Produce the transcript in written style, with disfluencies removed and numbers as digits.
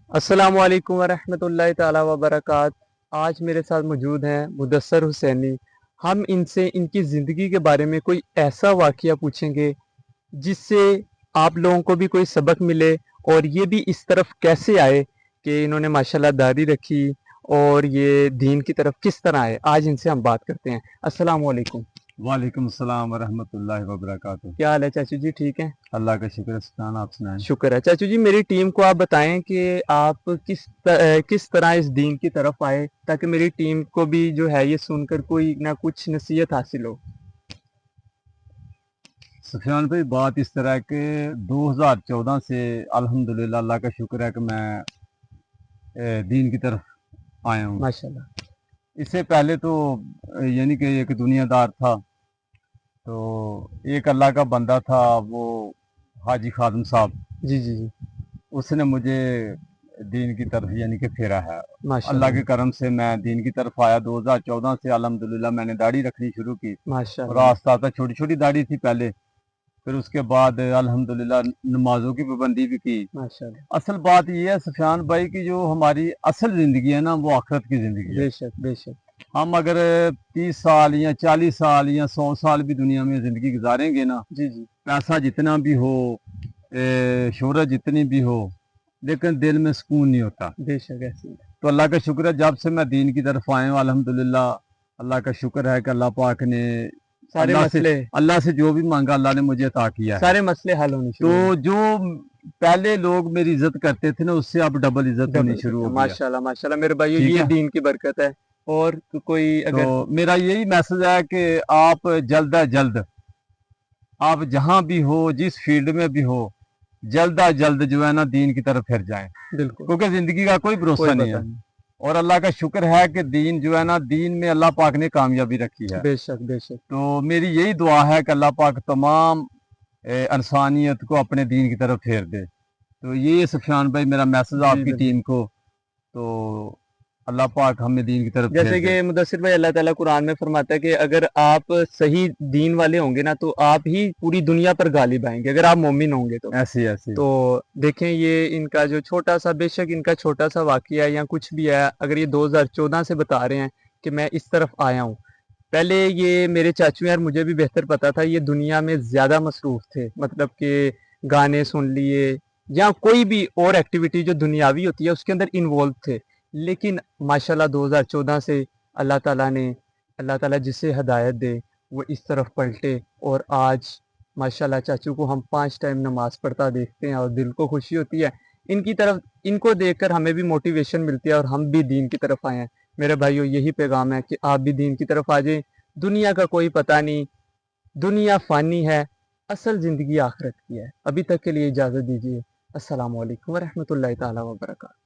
السلام علیکم ورحمۃ اللہ تعالی وبرکاتہ۔ آج میرے ساتھ موجود ہیں مدثر حسینی۔ ہم ان سے ان کی زندگی کے بارے میں کوئی ایسا واقعہ پوچھیں گے جس سے آپ لوگوں کو بھی کوئی سبق ملے، اور یہ بھی اس طرف کیسے آئے کہ انہوں نے ماشاءاللہ داڑھی رکھی اور یہ دین کی طرف کس طرح آئے۔ آج ان سے ہم بات کرتے ہیں۔ السلام علیکم۔ وعلیکم السلام ورحمۃ اللہ وبرکاتہ۔ کیا حال ہے چاچو جی؟ ٹھیک ہیں؟ اللہ کا شکر ہے سبحان، آپ سنائیں۔ شکر ہے چاچو جی۔ میری ٹیم کو آپ بتائیں کہ آپ کس طرح اس دین کی طرف آئے، تاکہ میری ٹیم کو بھی جو ہے یہ سن کر کوئی نہ کچھ نصیحت حاصل ہو۔ سفیان بھائی، بات اس طرح ہے کہ 2014 سے الحمدللہ اللہ کا شکر ہے کہ میں دین کی طرف آیا ہوں۔ ماشاءاللہ۔ اس سے پہلے تو یعنی کہ ایک دنیا دار تھا، تو ایک اللہ کا بندہ تھا، وہ حاجی خادم صاحب، جی جی جی، اس نے مجھے دین کی طرف یعنی کہ پھیرا ہے۔ ماشاءاللہ اللہ کے کرم سے میں دین کی طرف آیا 2014 سے الحمدللہ۔ میں نے داڑھی رکھنی شروع کی، اور ماشاءاللہ آہستہ آہستہ چھوٹی چھوٹی داڑھی تھی پہلے، پھر اس کے بعد الحمدللہ نمازوں کی پابندی بھی کی۔ ماشاءاللہ۔ اصل بات یہ ہے سفیان بھائی کہ جو ہماری اصل زندگی ہے نا، وہ آخرت کی زندگی ہے۔ بے شک بے شک۔ ہم اگر 30 سال یا 40 سال یا 100 سال بھی دنیا میں زندگی گزاریں گے نا، جی جی، پیسہ جتنا بھی ہو، شہرت جتنی بھی ہو، لیکن دل میں سکون نہیں ہوتا۔ بے شک ایسی ہے۔ تو اللہ کا شکر ہے، جب سے میں دین کی طرف آیا ہوں الحمدللہ، اللہ کا شکر ہے کہ اللہ پاک نے سارے مسئلے، اللہ سے جو بھی مانگا اللہ نے مجھے عطا کیا ہے۔ سارے مسئلے حل ہونے شروع تو ہوئے۔ جو پہلے لوگ میری عزت کرتے تھے نا، اس سے اب ڈبل عزت ہونی شروع ہو گئی ہے۔ ماشاءاللہ ماشاءاللہ میرے بھائیو، ٹھیک یہ ہے، دین کی برکت ہے۔ اور کوئی اگر تو میرا یہی میسج ہے کہ آپ جلد از جلد، آپ جہاں بھی ہو، جس فیلڈ میں بھی ہو، جلد از جلد جو ہے نا دین کی طرف پھر جائیں، بالکل کیونکہ زندگی کا کوئی بھروسہ کوئی نہیں پتہ ہے۔ نہیں۔ اور اللہ کا شکر ہے کہ دین جو ہے نا، دین میں اللہ پاک نے کامیابی رکھی ہے۔ بے شک بے شک۔ تو میری یہی دعا ہے کہ اللہ پاک تمام انسانیت کو اپنے دین کی طرف پھیر دے۔ تو یہ سفیان بھائی میرا میسج آپ جی کی بالکل۔ ٹیم کو، تو اللہ پاک ہمیں دین کی طرف جیسے پھیر دے۔ کہ مدثر بھائی، اللہ تعالیٰ قرآن میں فرماتا ہے کہ اگر آپ صحیح دین والے ہوں گے نا، تو آپ ہی پوری دنیا پر غالب آئیں گے، اگر آپ مومن ہوں گے تو۔ ایسے ایسے تو دیکھیں، یہ ان کا جو چھوٹا سا، بے شک ان کا چھوٹا سا واقعہ ہے یا کچھ بھی ہے، اگر یہ 2014 سے بتا رہے ہیں کہ میں اس طرف آیا ہوں، پہلے یہ میرے چاچو یار مجھے بھی بہتر پتا تھا، یہ دنیا میں زیادہ مصروف تھے، مطلب کہ گانے سن لیے یا کوئی بھی اور ایکٹیویٹی جو دنیاوی ہوتی ہے اس کے اندر انوالو تھے۔ لیکن ماشاءاللہ 2014 سے اللہ تعالیٰ جسے ہدایت دے وہ اس طرف پلٹے، اور آج ماشاءاللہ چاچو کو ہم 5 ٹائم نماز پڑھتا دیکھتے ہیں اور دل کو خوشی ہوتی ہے۔ ان کو دیکھ کر ہمیں بھی موٹیویشن ملتی ہے اور ہم بھی دین کی طرف آئے ہیں۔ میرے بھائیو، یہی پیغام ہے کہ آپ بھی دین کی طرف آ جائیں۔ دنیا کا کوئی پتہ نہیں، دنیا فانی ہے، اصل زندگی آخرت کی ہے۔ ابھی تک کے لیے اجازت دیجیے۔ السلام علیکم ورحمۃ اللہ تعالیٰ وبرکاتہ۔